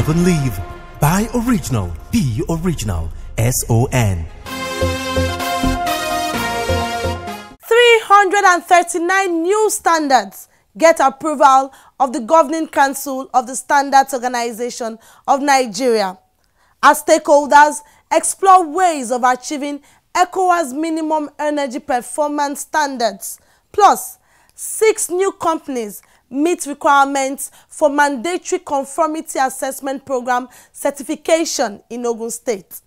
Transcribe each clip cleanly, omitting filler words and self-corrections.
Live and Live. Buy original, be original. SON. 339 new standards get approval of the Governing Council of the Standards Organization of Nigeria. As stakeholders explore ways of achieving ECOWAS minimum energy performance standards, plus 6 new companies meet requirements for mandatory conformity assessment program certification in Ogun State.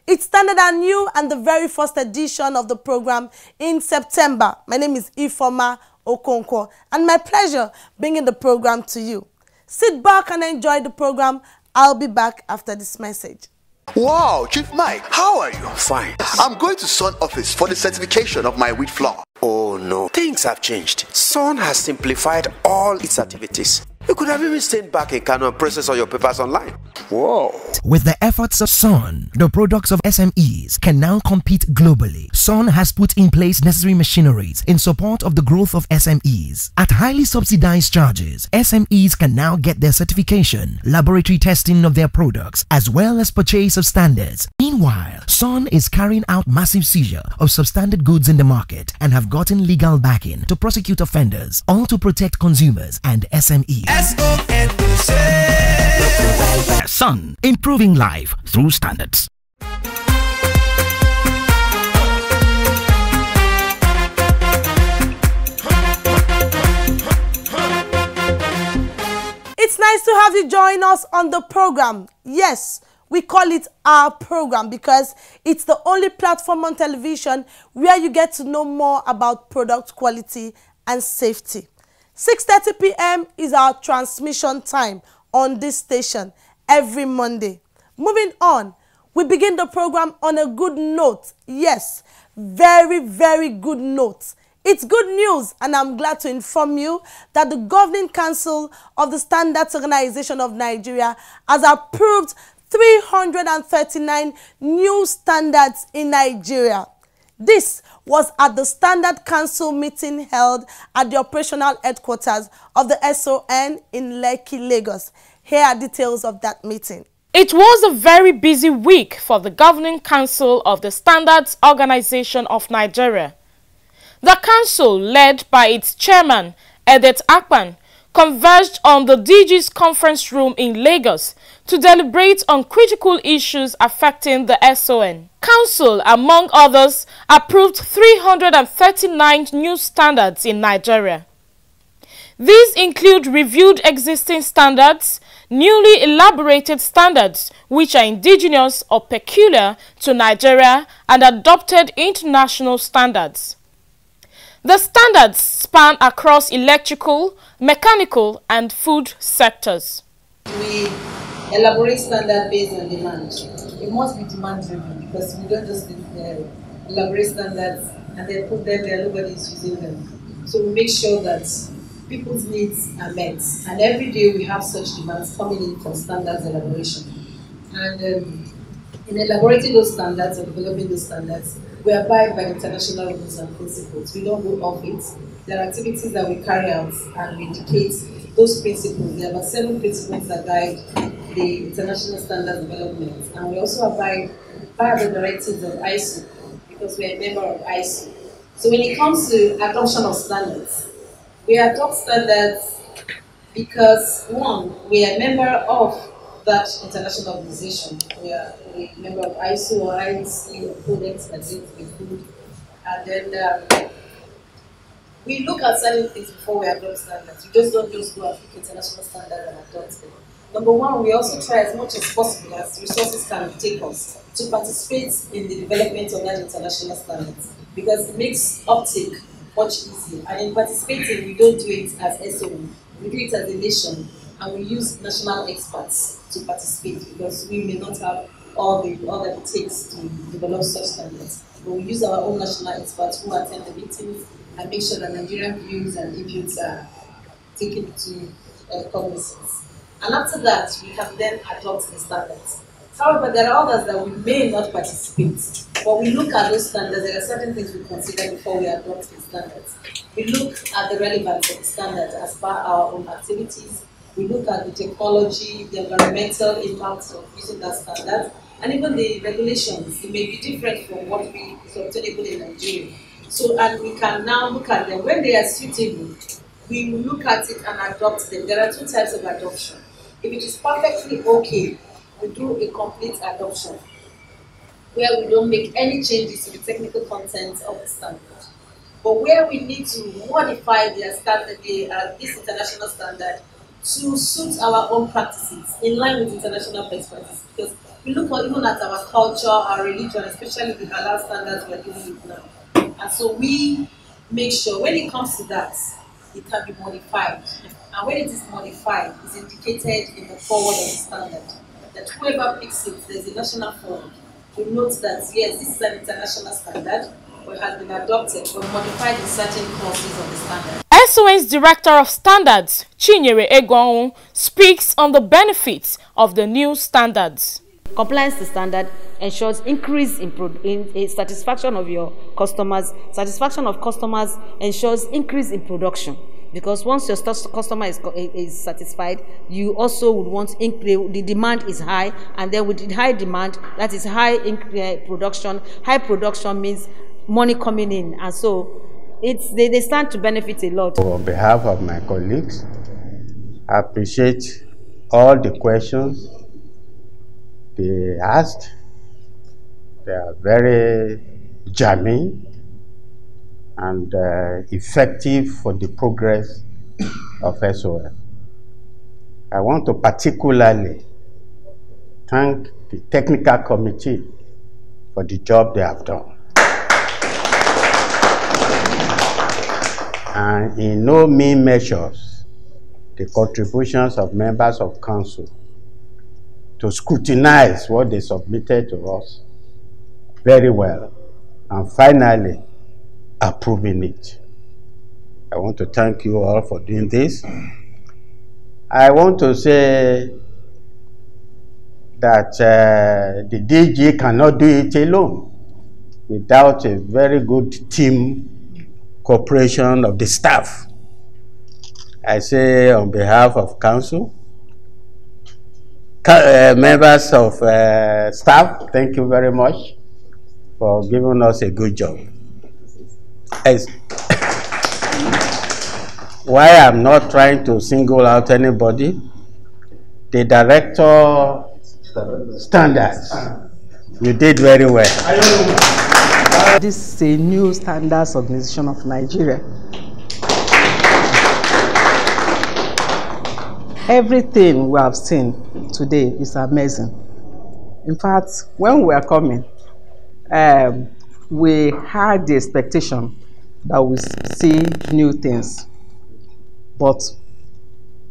It started anew and the very first edition of the program in September. My name is Ifoma Okonkwo, and my pleasure bringing the program to you. Sit back and enjoy the program. I'll be back after this message. Wow, Chief Mike, how are you? Fine. I'm going to Sun office for the certification of my wheat flour. Oh no, things have changed. Sun has simplified all its activities. You could have even stayed back in Kano and process all your papers online. Whoa. With the efforts of Sun, the products of SMEs can now compete globally. Sun has put in place necessary machineries in support of the growth of SMEs. At highly subsidized charges, SMEs can now get their certification, laboratory testing of their products, as well as purchase of standards. Meanwhile, Sun is carrying out massive seizure of substandard goods in the market and have gotten legal backing to prosecute offenders, all to protect consumers and SMEs. Sun, improving life through standards. It's nice to have you join us on the program. Yes, we call it our program because it's the only platform on television where you get to know more about product quality and safety. 6:30 p.m. is our transmission time on this station every Monday. Moving on, we begin the program on a good note. Yes, very, very good note. It's good news, and I'm glad to inform you that the Governing Council of the Standards Organization of Nigeria has approved 339 new standards in Nigeria. This was at the Standard Council meeting held at the operational headquarters of the SON in Lekki, Lagos. Here are details of that meeting. It was a very busy week for the Governing Council of the Standards Organization of Nigeria. The council, led by its chairman, Edet Akpan, converged on the DG's conference room in Lagos to deliberate on critical issues affecting the SON. Council, among others, approved 339 new standards in Nigeria. These include reviewed existing standards, newly elaborated standards which are indigenous or peculiar to Nigeria, and adopted international standards. The standards span across electrical, mechanical, and food sectors. We elaborate standards based on demand. It must be demand-driven because we don't just elaborate standards and then put them there, nobody is using them. So we make sure that people's needs are met. And every day we have such demands coming in for standards elaboration. And in elaborating those standards and developing those standards, we abide by international rules and principles. We don't go off it. There are activities that we carry out and we indicate those principles. There are about 7 principles that guide the international standard development. And we also abide by the directives of ISO because we are a member of ISO. So when it comes to adoption of standards, we adopt standards because, one, we are a member of that international organization. We are a member of ISO or IEC or codex that deals with food. And then we look at certain things before we adopt standards. We just don't just go and pick international standards and adopt them. Number one, we also try as much as possible as resources can take us to participate in the development of that international standards because it makes uptake much easier. And in participating, we don't do it as SOE. We do it as a nation, and we use national experts to participate because we may not have all that it takes to develop such standards. But we use our own national experts who attend the meetings and make sure that Nigerian views and inputs are taken to cognizance. And after that, we can then adopt the standards. However, there are others that we may not participate. But we look at those standards, there are certain things we consider before we adopt the standards. We look at the relevance of the standards as per our own activities, We look at the technology, the environmental impacts of using that standard, and even the regulations. It may be different from what is obtainable in Nigeria. So, and we can now look at them. When they are suitable, we will look at it and adopt them. There are two types of adoption. If it is perfectly okay, we do a complete adoption, where we don't make any changes to the technical content of the standard. But where we need to modify their standard, this international standard, to suit our own practices in line with international best practices. Because we look even at our culture, our religion, especially the halal standards we're dealing with now. And so we make sure when it comes to that, it can be modified. And when it is modified, it's indicated in the forward of the standard. That whoever picks it, there's a national forward, will note that yes, this is an international standard, or has been adopted or modified in certain clauses of the standard. SON's Director of Standards, Chinyere Egonwu, speaks on the benefits of the new standards. Compliance to standard ensures increase in satisfaction of your customers. Satisfaction of customers ensures increase in production. Because once your customer is satisfied, you also would want the demand is high, and then with the high demand, that is high production. High production means money coming in, and so they stand to benefit a lot. On behalf of my colleagues, I appreciate all the questions they asked. They are very germane and effective for the progress of SON. I want to particularly thank the technical committee for the job they have done. And in no mean measures the contributions of members of council to scrutinize what they submitted to us very well, and finally approving it. I want to thank you all for doing this. I want to say that the DG cannot do it alone without a very good team cooperation of the staff. I say on behalf of council, members of staff, thank you very much for giving us a good job. Why I'm not trying to single out anybody, the director standards, you did very well. This is a new standards organization of Nigeria. Everything we have seen today is amazing. In fact, when we were coming, we had the expectation that we see new things. But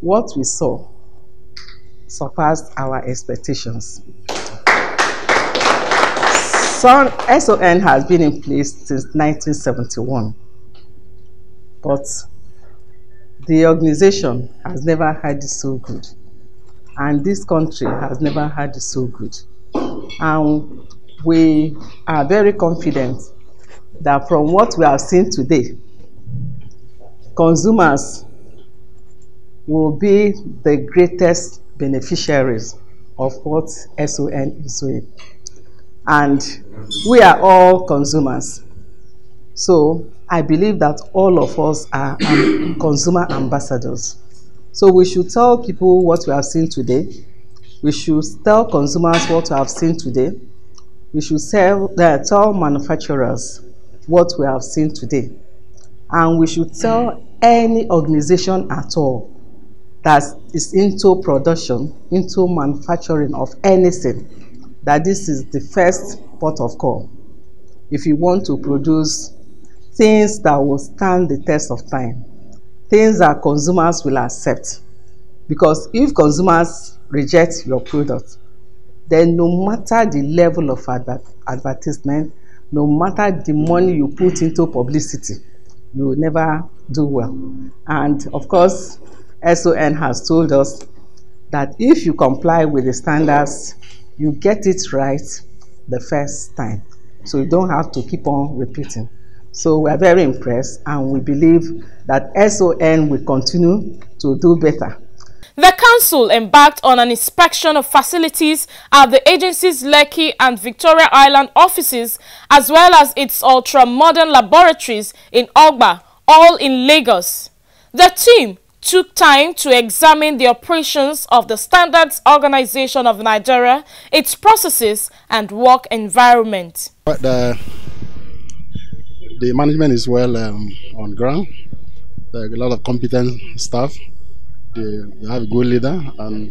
what we saw surpassed our expectations. SON has been in place since 1971, but the organization has never had it so good, and this country has never had it so good. And we are very confident that from what we have seen today, consumers will be the greatest beneficiaries of what SON is doing. And we are all consumers. So I believe that all of us are consumer ambassadors. So we should tell people what we have seen today. We should tell consumers what we have seen today. We should tell manufacturers what we have seen today. And we should tell any organization at all that is into production, into manufacturing of anything, that this is the first port of call. If you want to produce things that will stand the test of time, things that consumers will accept. Because if consumers reject your product, then no matter the level of advertisement, no matter the money you put into publicity, you will never do well. And of course, SON has told us that if you comply with the standards, you get it right the first time. So you don't have to keep on repeating. So we are very impressed, and we believe that SON will continue to do better. The council embarked on an inspection of facilities at the agency's Lekki and Victoria Island offices, as well as its ultra-modern laboratories in Ogba, all in Lagos. The team took time to examine the operations of the Standards Organization of Nigeria, its processes and work environment. The management is well on ground. There are a lot of competent staff. They have a good leader and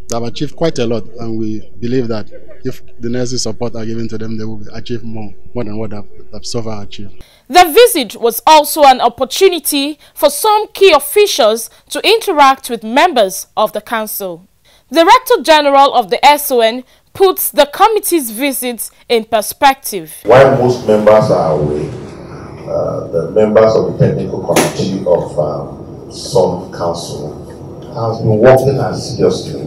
they have achieved quite a lot, and we believe that if the necessary support are given to them, they will achieve more than what they've so far achieved. The visit was also an opportunity for some key officials to interact with members of the council. The Director General of the SON puts the committee's visits in perspective. While most members are away, the members of the technical committee of some council has been working assiduously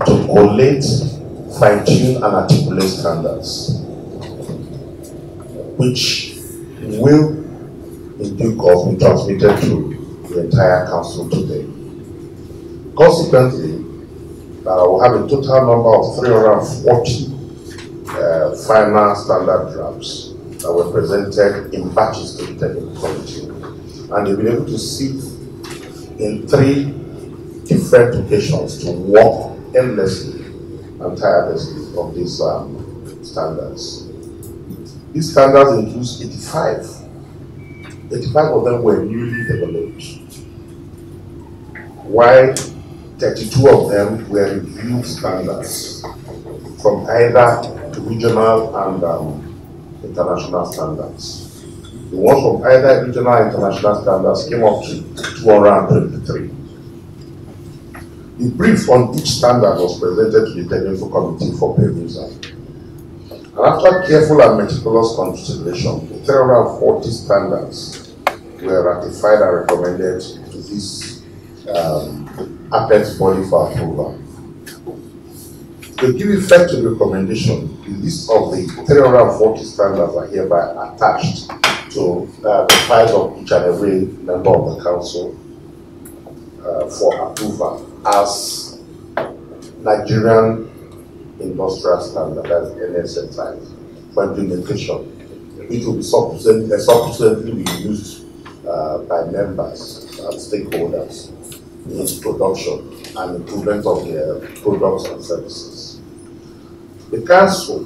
to collate, fine-tune and articulate standards, which will in due course be transmitted to the entire council today. Consequently, we'll have a total number of 340 final standard drafts that were presented in batches to the technical committee, and they'll be able to sit in 3 different locations to work endlessly and tirelessly on these standards. These standards include 85. 85 of them were newly developed, while 32 of them were reviewed standards from either regional and international standards. The ones from either regional and international standards came up to 223. The brief on each standard was presented to the technical committee for perusal. And after careful and meticulous consideration, the 340 standards were ratified and recommended to this apex body for approval. To give effect to the recommendation, the list of the 340 standards are hereby attached to the files of each and every member of the council for approval as Nigerian Industrial Standard, that's NSSI, for implementation. It will be subsequently used by members and stakeholders in production and improvement of their products and services. The council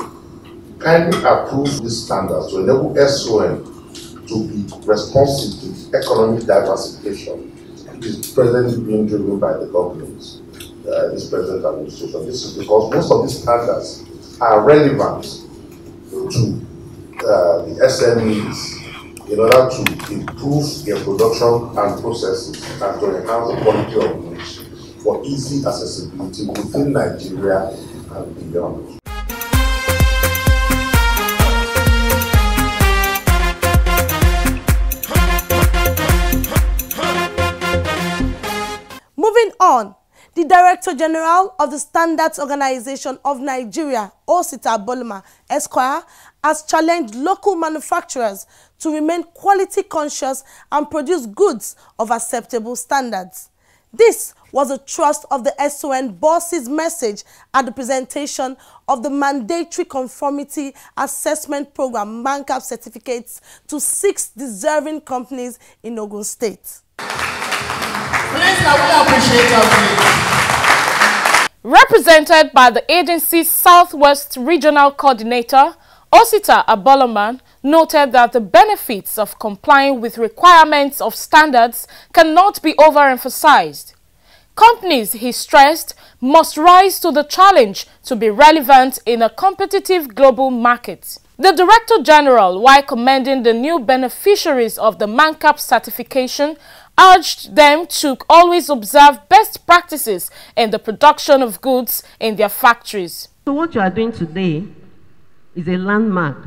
kindly approved these standards to enable SON to be responsive to economic diversification, which is presently being driven by the government, this present administration. This is because most of these standards are relevant to the SMEs in order to improve their production and processes and to enhance the quality of goods for easy accessibility within Nigeria and beyond. Moving on, the Director General of the Standards Organization of Nigeria, Osita Boloma Esquire, has challenged local manufacturers to remain quality conscious and produce goods of acceptable standards. This was a thrust of the SON boss's message at the presentation of the Mandatory Conformity Assessment Program MANCAP certificates to 6 deserving companies in Ogun State. Represented by the agency's Southwest Regional Coordinator, Osita Aboloman noted that the benefits of complying with requirements of standards cannot be overemphasized. Companies, he stressed, must rise to the challenge to be relevant in a competitive global market. The Director General, while commending the new beneficiaries of the MANCAP certification, urged them to always observe best practices in the production of goods in their factories. So what you are doing today is a landmark.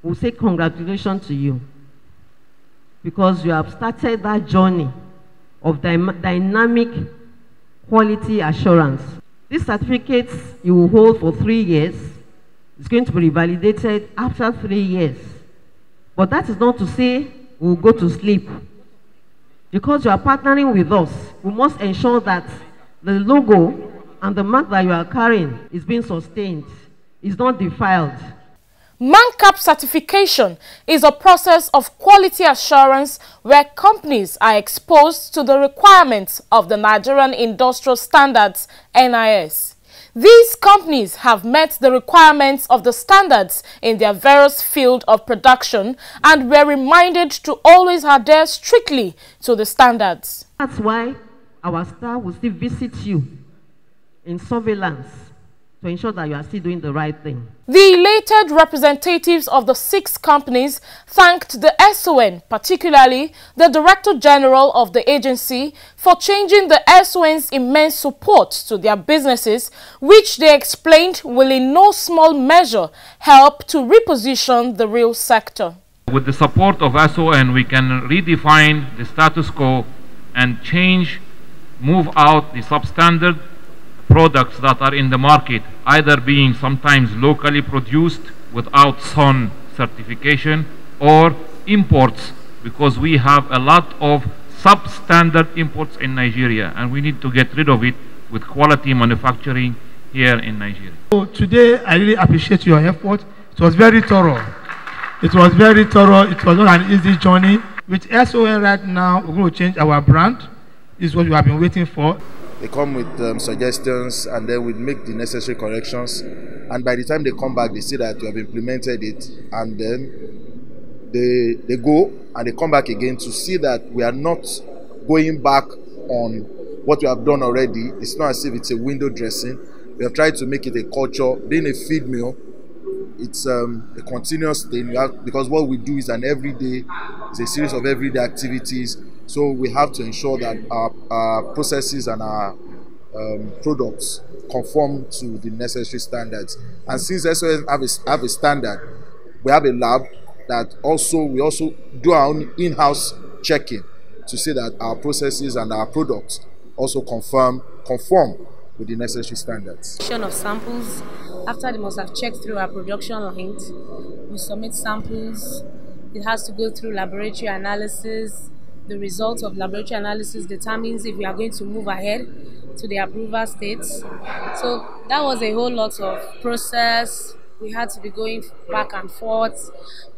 We'll say congratulations to you, because you have started that journey of dynamic quality assurance. These certificates you will hold for 3 years. It's going to be revalidated after 3 years. But that is not to say we'll go to sleep. Because you are partnering with us, we must ensure that the logo and the mark that you are carrying is being sustained, is not defiled. MANCAP certification is a process of quality assurance where companies are exposed to the requirements of the Nigerian Industrial Standards (NIS). These companies have met the requirements of the standards in their various field of production and were reminded to always adhere strictly to the standards. That's why our staff will still visit you in surveillance to ensure that you are still doing the right thing. The elated representatives of the 6 companies thanked the SON, particularly the Director General of the agency, for changing the SON's immense support to their businesses, which they explained will in no small measure help to reposition the rail sector. With the support of SON, we can redefine the status quo and move out the substandard products that are in the market, either being sometimes locally produced without SON certification or imports, because we have a lot of substandard imports in Nigeria and we need to get rid of it with quality manufacturing here in Nigeria. So today I really appreciate your effort. It was very thorough. It was very thorough. It was not an easy journey. With SON right now, we're going to change our brand. This is what we have been waiting for. They come with suggestions and then we make the necessary corrections. And by the time they come back, they see that we have implemented it. And then they go and they come back again to see that we are not going back on what we have done already. It's not as if it's a window dressing. We have tried to make it a culture. Being a feed mill, it's a continuous thing. Because what we do is an everyday, it's a series of everyday activities. So we have to ensure that our processes and our products conform to the necessary standards. And since SOS have a standard, we have a lab that we also do our own in-house checking to see that our processes and our products also conform with the necessary standards. Of samples, after they must have checked through our production lines, we submit samples. It has to go through laboratory analysis. The result of laboratory analysis determines if we are going to move ahead to the approval states. So that was a whole lot of process. We had to be going back and forth.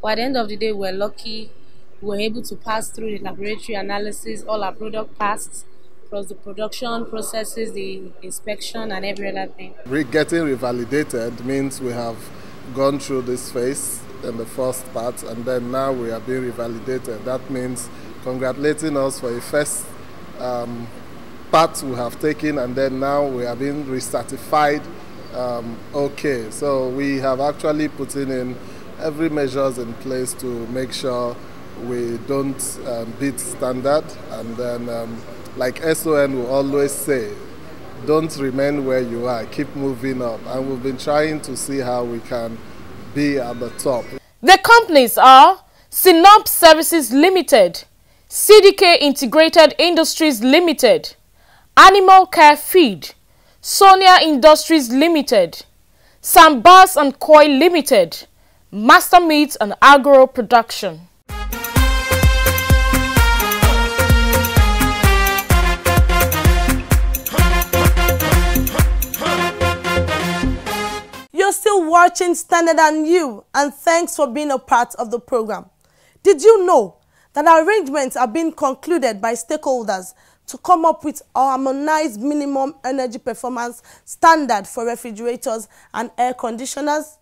But at the end of the day, we're lucky. We were able to pass through the laboratory analysis. All our product passed, plus the production processes, the inspection, and every other thing. Getting revalidated means we have gone through this phase in the first part, and then now we are being revalidated. That means congratulating us for a first part we have taken, and then now we are being recertified. Okay, so we have actually put in every measures in place to make sure we don't beat standard, and then like SON will always say, don't remain where you are, keep moving up, and we've been trying to see how we can be at the top. The companies are Sinop Services Limited, CDK Integrated Industries Limited, Animal Care Feed, Sonia Industries Limited, Sambas and Koi Limited, Master Meat and Agro Production. You're still watching Standard and You, and thanks for being a part of the program. Did you know that arrangements are being concluded by stakeholders to come up with a harmonized minimum energy performance standard for refrigerators and air conditioners?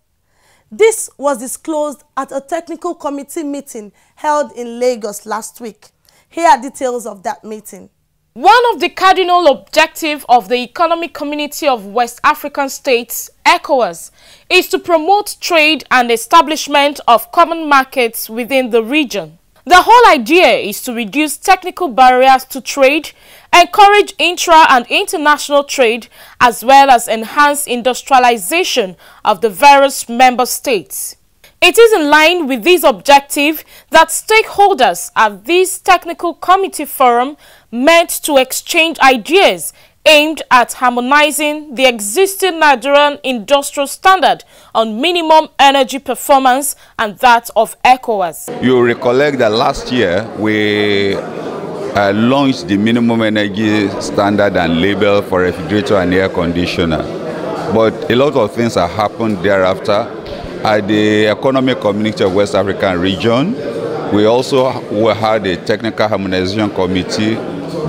This was disclosed at a technical committee meeting held in Lagos last week. Here are details of that meeting. One of the cardinal objectives of the Economic Community of West African States, ECOWAS, is to promote trade and establishment of common markets within the region. The whole idea is to reduce technical barriers to trade, encourage intra- and international trade, as well as enhance industrialization of the various member states. It is in line with this objective that stakeholders at this technical committee forum met to exchange ideas aimed at harmonizing the existing Nigerian industrial standard on minimum energy performance and that of ECOWAS. You recollect that last year we launched the minimum energy standard and label for refrigerator and air conditioner. But a lot of things have happened thereafter. At the Economic Community of West African Region, we also had a technical harmonization committee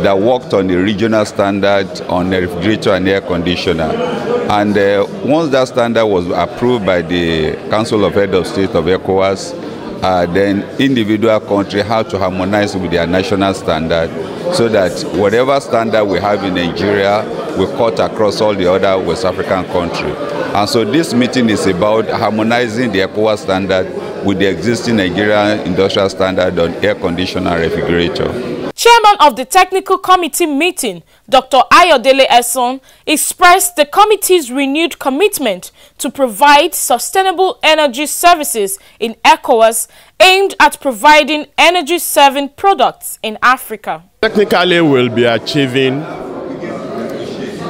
that worked on the regional standard on the refrigerator and air conditioner. And once that standard was approved by the Council of Heads of State of ECOWAS, then individual countries had to harmonize with their national standard so that whatever standard we have in Nigeria will cut across all the other West African countries. And so this meeting is about harmonizing the ECOWAS standard with the existing Nigerian industrial standard on air conditioner and refrigerator. Chairman of the Technical Committee meeting, Dr. Ayodele Eson, expressed the committee's renewed commitment to provide sustainable energy services in ECOWAS aimed at providing energy-saving products in Africa. Technically, we'll be achieving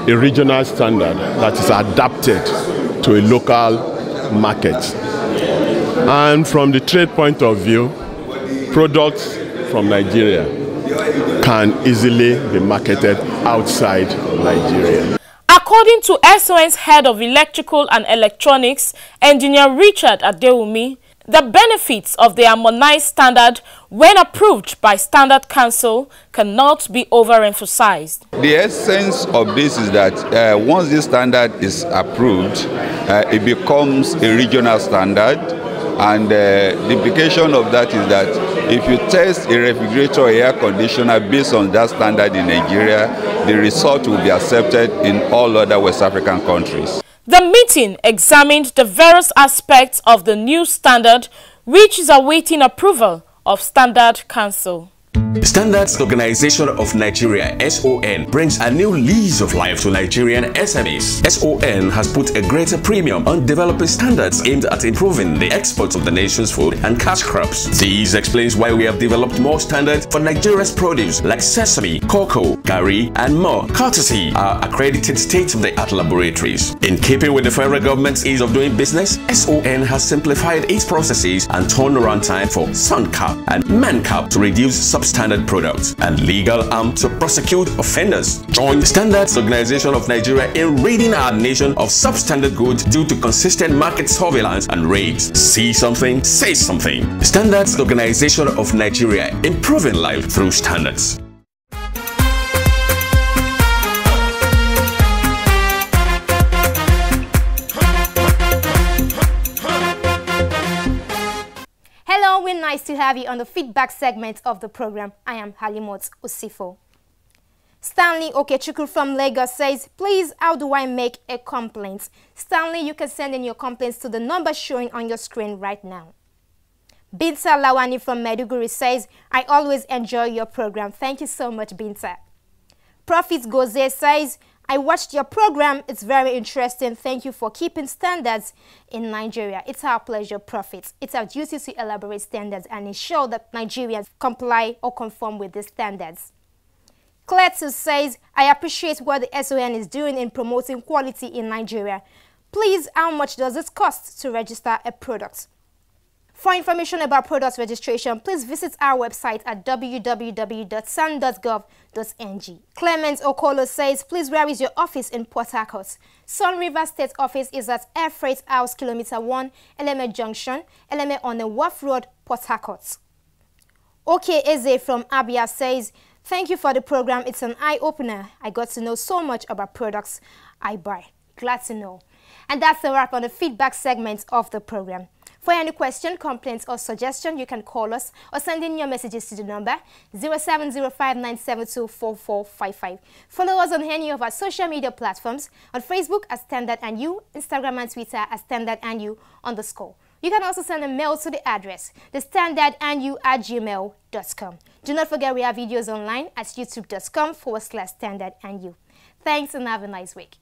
a regional standard that is adapted to a local market. And from the trade point of view, products from Nigeria can easily be marketed outside Nigeria. According to SON's head of electrical and electronics, Engineer Richard Adewumi, the benefits of the harmonized standard when approved by Standard Council cannot be overemphasized. The essence of this is that once this standard is approved, it becomes a regional standard, and the implication of that is that if you test a refrigerator or air conditioner based on that standard in Nigeria, the result will be accepted in all other West African countries. The meeting examined the various aspects of the new standard, which is awaiting approval of Standard Council. Standards Organization of Nigeria (SON) brings a new lease of life to Nigerian SMEs. SON has put a greater premium on developing standards aimed at improving the exports of the nation's food and cash crops. This explains why we have developed more standards for Nigeria's produce like sesame, cocoa, garri, and more, courtesy our accredited state-of-the-art laboratories. In keeping with the federal government's ease of doing business, SON has simplified its processes and turnaround time for SUNCAP and MANCAP to reduce substandard products and legal arm to prosecute offenders. Join Standards Organization of Nigeria in ridding our nation of substandard goods due to consistent market surveillance and raids. See something, say something. Standards Organization of Nigeria, improving life through standards. Hello, we're nice to have you on the feedback segment of the program. I am Halimot Osifo. Stanley Okechukwu from Lagos says, please, how do I make a complaint? Stanley, you can send in your complaints to the number showing on your screen right now. Binta Lawani from Maiduguri says, I always enjoy your program. Thank you so much, Binta. Profit Goze says, I watched your program. It's very interesting. Thank you for keeping standards in Nigeria. It's our pleasure, Profit. It's our duty to elaborate standards and ensure that Nigerians comply or conform with these standards. Cletus says, I appreciate what the SON is doing in promoting quality in Nigeria. Please, how much does it cost to register a product? For information about product registration, please visit our website at www.sun.gov.ng. Clement Okolo says, please, where is your office in Port Harcourt? Sun River State Office is at Air Freight House, Kilometer 1, Eleme Junction, Eleme on the Wharf Road, Port Harcourt. OK Eze from Abia says, thank you for the program. It's an eye-opener. I got to know so much about products I buy. Glad to know. And that's a wrap on the feedback segment of the program. For any question, complaints, or suggestion, you can call us or send in your messages to the number 0705-972-4455. Follow us on any of our social media platforms, on Facebook as Standard and You, Instagram and Twitter as Standard and You _. You can also send a mail to the address, thestandardandyou@gmail.com. Do not forget we have videos online at youtube.com/standardandyou. Thanks and have a nice week.